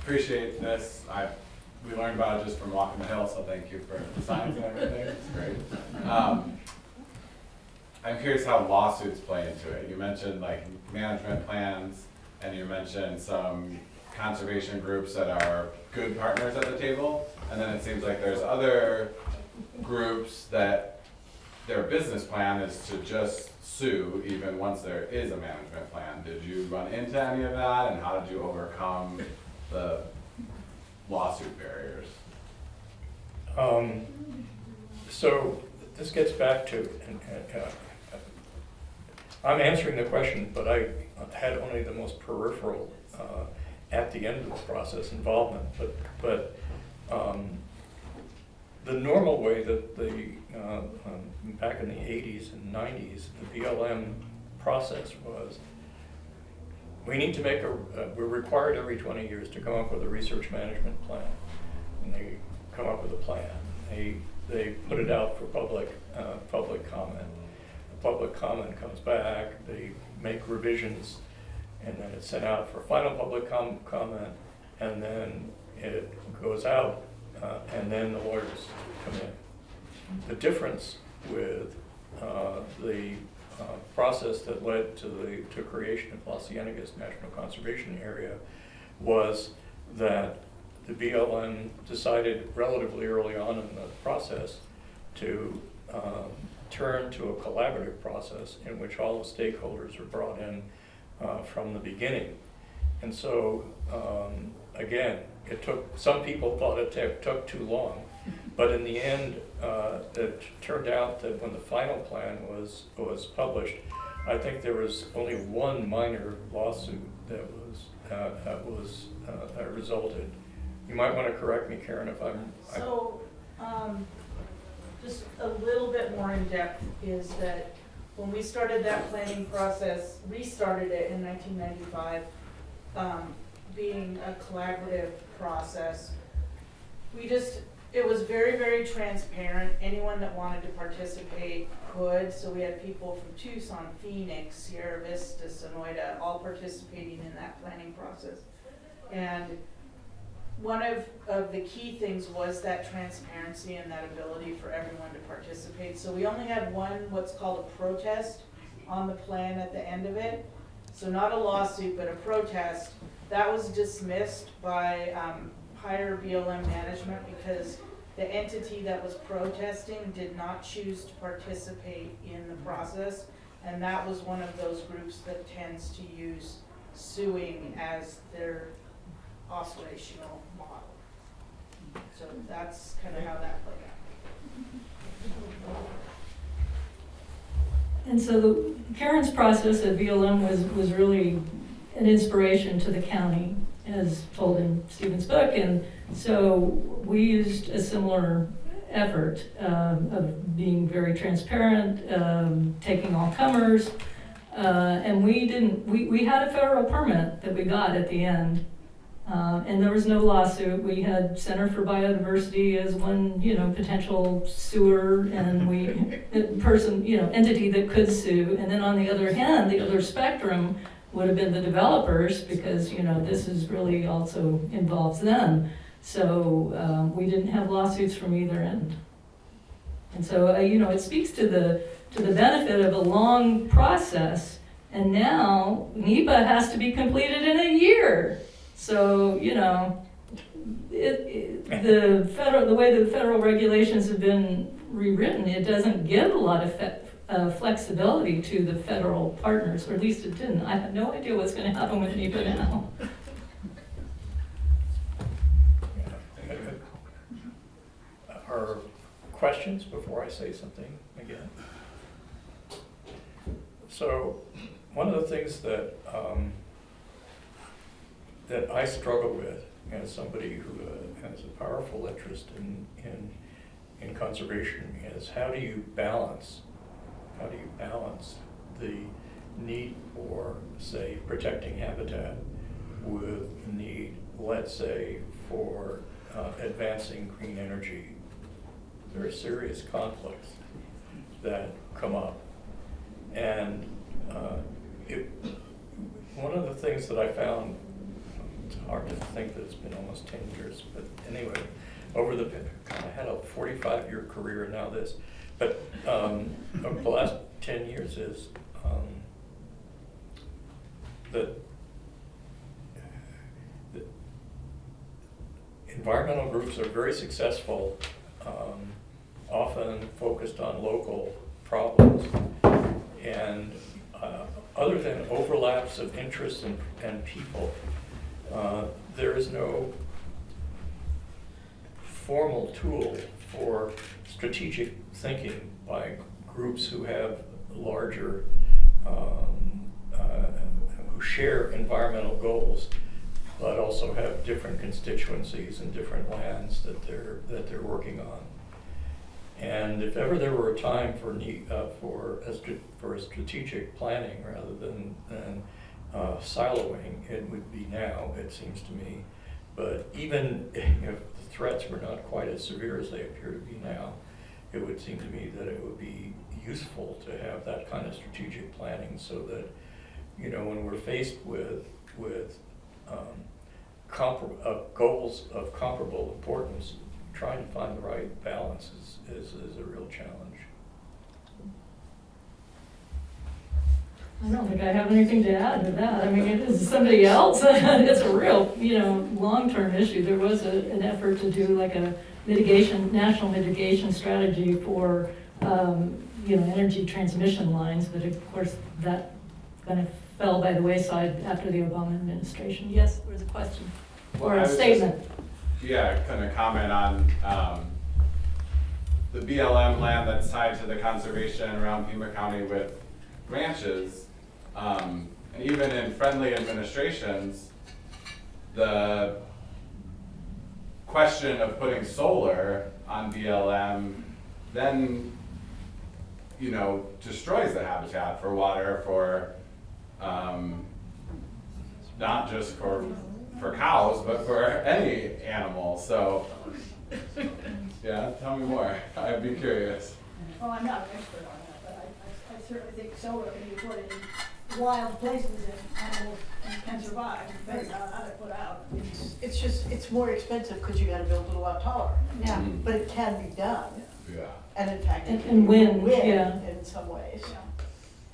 Appreciate this. We learned about it just from walking the hill, so thank you for the science and everything. It's great. I'm curious how lawsuits play into it. You mentioned like management plans, and you mentioned some conservation groups that are good partners at the table, and then it seems like there's other groups that their business plan is to just sue even once there is a management plan. Did you run into any of that, and how did you overcome the lawsuit barriers? So this gets back to, I'm answering the question, but I had only the most peripheral at the end of the process involvement. But the normal way that back in the 80s and 90s, the BLM process was, we need to make we're required every 20 years to come up with a research management plan. And they come up with a plan. They put it out for public comment. The public comment comes back, they make revisions, and then it's sent out for final public comment, and then it goes out, and then the lawyers come in. The difference with the process that led to the creation of La Cienega's National Conservation Area was that the BLM decided relatively early on in the process to turn to a collaborative process in which all the stakeholders are brought in from the beginning. And so, again, some people thought it took too long, but in the end, it turned out that when the final plan was published, I think there was only one minor lawsuit that resulted. You might want to correct me, Karen, if I'm. So, just a little bit more in depth is that when we started that planning process, restarted it in 1995, being a collaborative process, it was very, very transparent. Anyone that wanted to participate could. So we had people from Tucson, Phoenix, Sierra Vista, Sonoyta, all participating in that planning process. And one of the key things was that transparency and that ability for everyone to participate. So we only had what's called a protest on the plan at the end of it. So not a lawsuit, but a protest. That was dismissed by higher BLM management because the entity that was protesting did not choose to participate in the process. And that was one of those groups that tends to use suing as their operational model. So that's kind of how that played out. And so Karen's process at BLM was really an inspiration to the county, as told in Stephen's book. And so we used a similar effort of being very transparent, taking all comers, and we had a federal permit that we got at the end. And there was no lawsuit. We had Center for Biodiversity as one, potential suer, and entity that could sue. And then on the other hand, the other spectrum would have been the developers, because this is really also involves them. So we didn't have lawsuits from either end. And so it speaks to the benefit of a long process. And now NEPA has to be completed in a year. So, the way the federal regulations have been rewritten, it doesn't give a lot of flexibility to the federal partners, or at least it didn't. I have no idea what's going to happen with NEPA now. Are questions before I say something again? So, one of the things that I struggle with as somebody who has a powerful interest in conservation is how do you balance the need for, say, protecting habitat with the need, let's say, for advancing green energy. There are serious conflicts that come up. And one of the things that I found, it's hard to think that it's been almost 10 years, but anyway, I had a 45-year career and now this, but over the last 10 years is that environmental groups are very successful, often focused on local problems, and other than overlaps of interests and people, there is no formal tool for strategic thinking by groups who have larger, who share environmental goals, but also have different constituencies and different lands that they're working on. And if ever there were a time for a strategic planning rather than siloing, it would be now, it seems to me. But even if the threats were not quite as severe as they appear to be now, it would seem to me that it would be useful to have that kind of strategic planning so that, when we're faced with goals of comparable importance, trying to find the right balance is a real challenge. I don't think I have anything to add to that. I mean, it is somebody else. It's a real, long-term issue. There was an effort to do like a national mitigation strategy for, energy transmission lines, but of course, that kind of fell by the wayside after the Obama administration. Yes, there was a question Well, or I a was statement. Yeah, kind of comment on the BLM land that's tied to the conservation around Pima County with ranches. And even in friendly administrations, the question of putting solar on BLM then, destroys the habitat for water, for not just for cows, but for any animal. So, yeah, tell me more. I'd be curious. Well, I'm not an expert on that, but I certainly think solar can be put in wild places and animals can survive, depending on how they're put out. It's more expensive because you gotta build it a lot taller. Yeah. But it can be done, Yeah. and in fact, it And can be wind, wind yeah. in some ways.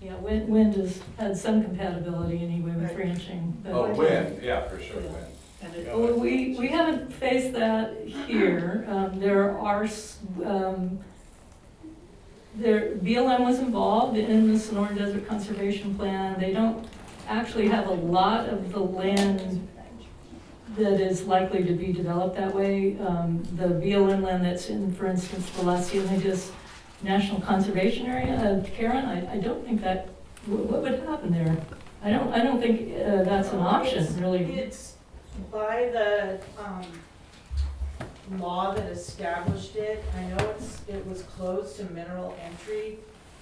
Yeah, wind has some compatibility anyway with Right. ranching. But Oh, wind, yeah, for sure, wind. And it, Well, we haven't faced that here. There are, BLM was involved in the Sonoran Desert Conservation Plan. They don't actually have a lot of the land that is likely to be developed that way. The BLM land that's in, for instance, the Las Ciénegas National Conservation Area, Karen, I don't think that, what would happen there? I don't think that's an option, really. It's by the, law that established it. I know it was closed to mineral entry,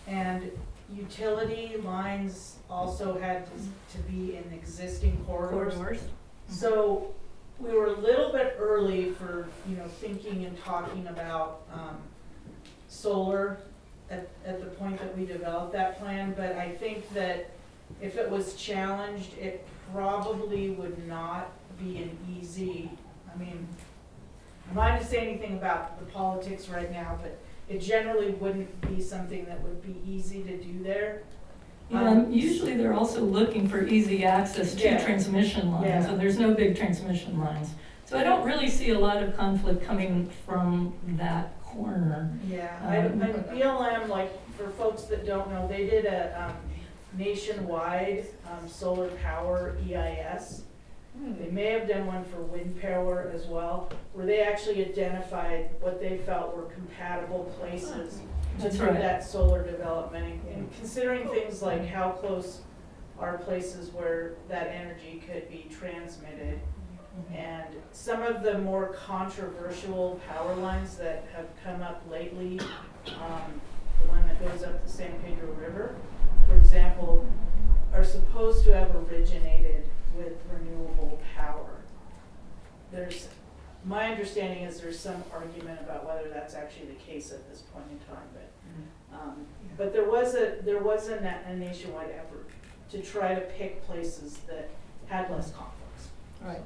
and utility lines also had to be in existing corridors. So we were a little bit early for, thinking and talking about, solar at the point that we developed that plan, but I think that if it was challenged, it probably would not be an easy, I'm not to say anything about the politics right now, but it generally wouldn't be something that would be easy to do there. Usually they're also looking for easy access to Yeah. transmission lines, Yeah. and there's no big transmission lines. So I don't really see a lot of conflict coming from that corner. Yeah, BLM, like, for folks that don't know, they did a nationwide solar power EIS. They may have done one for wind power as well, where they actually identified what they felt were compatible places to That's do right. that solar development. And considering things like how close are places where that energy could be transmitted. And some of the more controversial power lines that have come up lately, the one that goes up the San Pedro River, for example, are supposed to have originated with renewable power. My understanding is there's some argument about whether that's actually the case at this point in time, but there was a nationwide effort to try to pick places that had less conflicts. Right.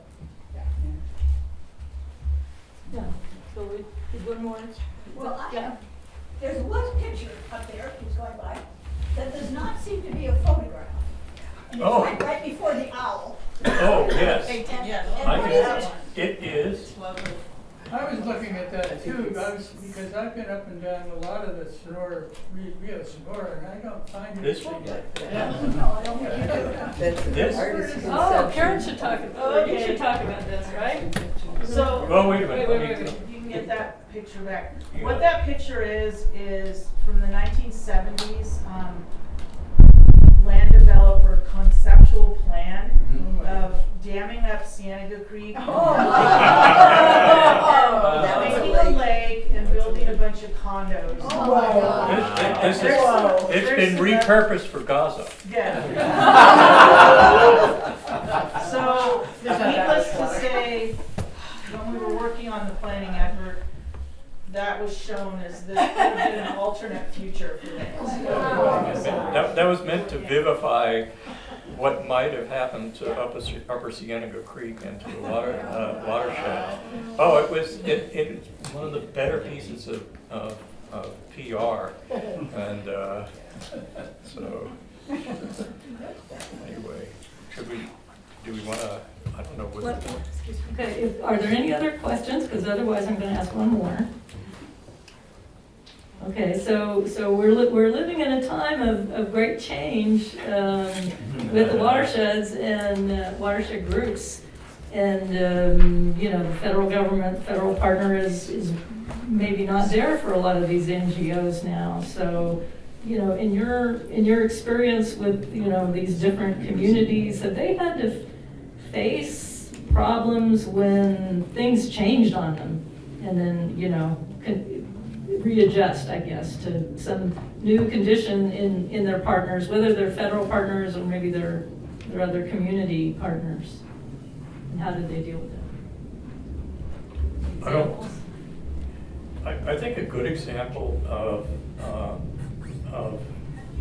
Yeah, so we did one more. Well, there's one picture up there, keeps going by, that does not seem to be a photograph. And it's Oh. right before the owl. Oh, yes, And I what get is it? it is. I was looking at that too, because I've been up and down a lot of the Sonora, we have Sonora, and I don't find This anything one? like that. No, I don't think you do. This? Oh, Karen should talk, you should talk about this, right? So, Oh, wait a minute. Wait. you can get that picture back. What that picture is from the 1970s, land developer conceptual plan of damming up Cienega Creek. Making a lake and building a bunch of condos. Oh my God. It's been repurposed for Gaza. Yeah. So, needless to say, when we were working on the planning effort, that was shown as this could have been an alternate future for this. That was meant to vivify what might have happened to Upper Cienega Creek and to the watershed. Oh, it was one of the better pieces of PR, and so Anyway, do we wanna, I don't know, What- Okay, are there any other questions? Because otherwise I'm gonna ask one more. Okay, so we're living in a time of great change with the watersheds and watershed groups. And, you know, the federal government, federal partner is maybe not there for a lot of these NGOs now. So, you know, in your experience with, you know, these different communities, have they had to face problems when things changed on them? And then, you know, readjust, I guess, to some new condition in their partners, whether they're federal partners or maybe they're other community partners. And how did they deal with it? I think a good example of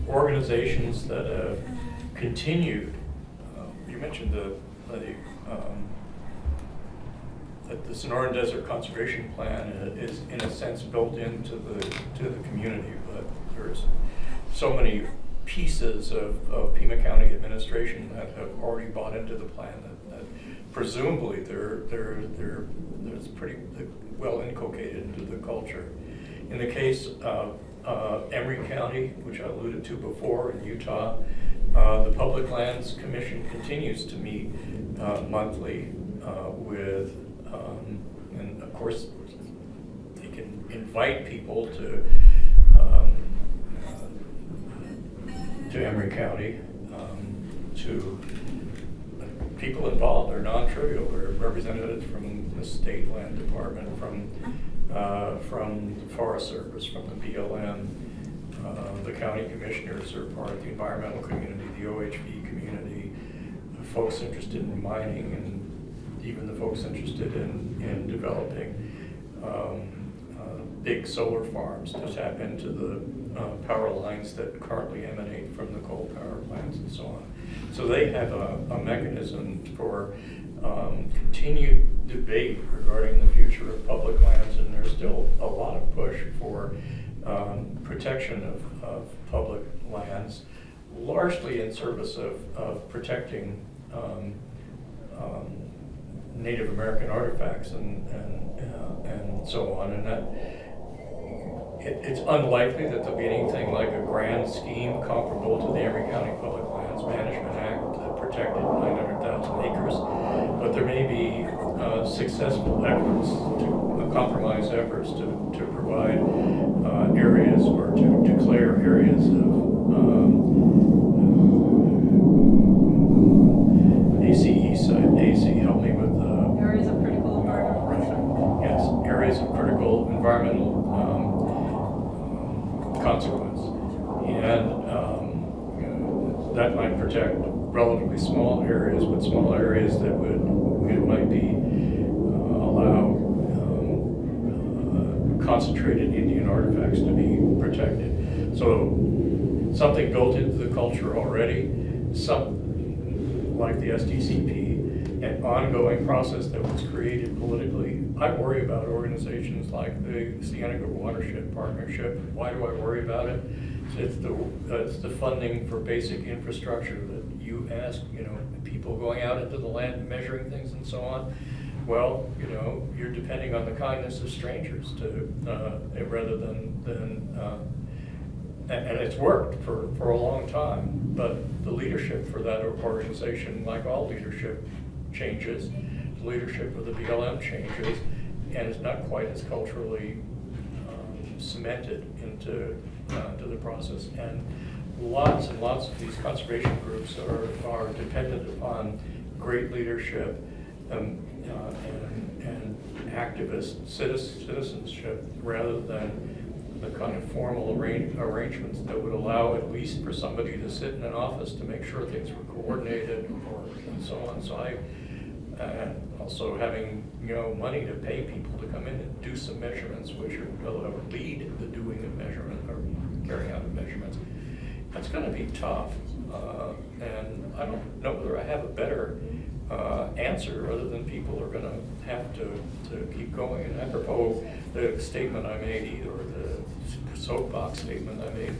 organizations that have continued, you mentioned that the Sonoran Desert Conservation Plan is in a sense built into the community, but there's so many pieces of Pima County administration that have already bought into the plan that presumably there's pretty well inculcated into the culture. In the case of Emery County, which I alluded to before in Utah, the Public Lands Commission continues to meet monthly with, and of course, they can invite people to Emery County, to people involved are non-trivial. There are representatives from the state land department, from the Forest Service, from the BLM. The county commissioners are part of the environmental community, the OHV community, the folks interested in mining, and even the folks interested in developing big solar farms to tap into the power lines that currently emanate from the coal power plants and so on. So they have a mechanism for continued debate regarding the future of public lands, and there's still a lot of push for protection of public lands, largely in service of protecting Native American artifacts and so on. And that it's unlikely that there'll be anything like a grand scheme comparable to the Emery County Public Lands Management Act that protected 900,000 acres, but there may be successful efforts, compromise efforts to provide areas or to declare areas of AC, help me with Areas of critical environmental. yes, areas of critical environmental consequence, and that might protect relatively small areas, but small areas that might be allow concentrated Indian artifacts to be protected. So something built into the culture already, some like the SDCP, an ongoing process that was created politically. I worry about organizations like the Cienega Watershed Partnership. Why do I worry about it? It's the funding for basic infrastructure that you ask, people going out into the land and measuring things and so on. Well, you're depending on the kindness of strangers to, rather than and it's worked for a long time, but the leadership for that organization, like all leadership changes, the leadership of the BLM changes, and it's not quite as culturally cemented into the process. And lots and lots of these conservation groups are dependent upon great leadership and activist citizenship rather than the kind of formal arrangements that would allow at least for somebody to sit in an office to make sure things were coordinated and so on. So also having money to pay people to come in and do some measurements, which will lead the doing of measurement or carrying out of measurements. That's going to be tough, and I don't know whether I have a better answer other than people are going to have to keep going. And apropos the statement I made, or the soapbox statement I made,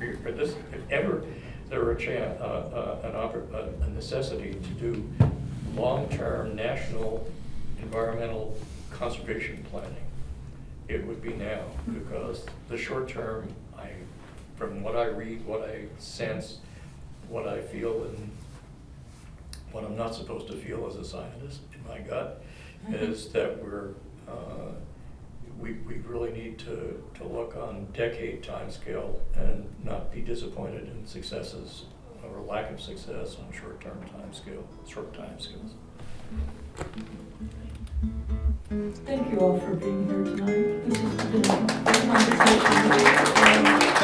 if ever there a necessity to do long-term national environmental conservation planning, it would be now, because the short term, from what I read, what I sense, what I feel, and what I'm not supposed to feel as a scientist in my gut, is that we really need to look on decade timescale and not be disappointed in successes or lack of success on short timescales. Thank you all for being here tonight. This has been a good conversation.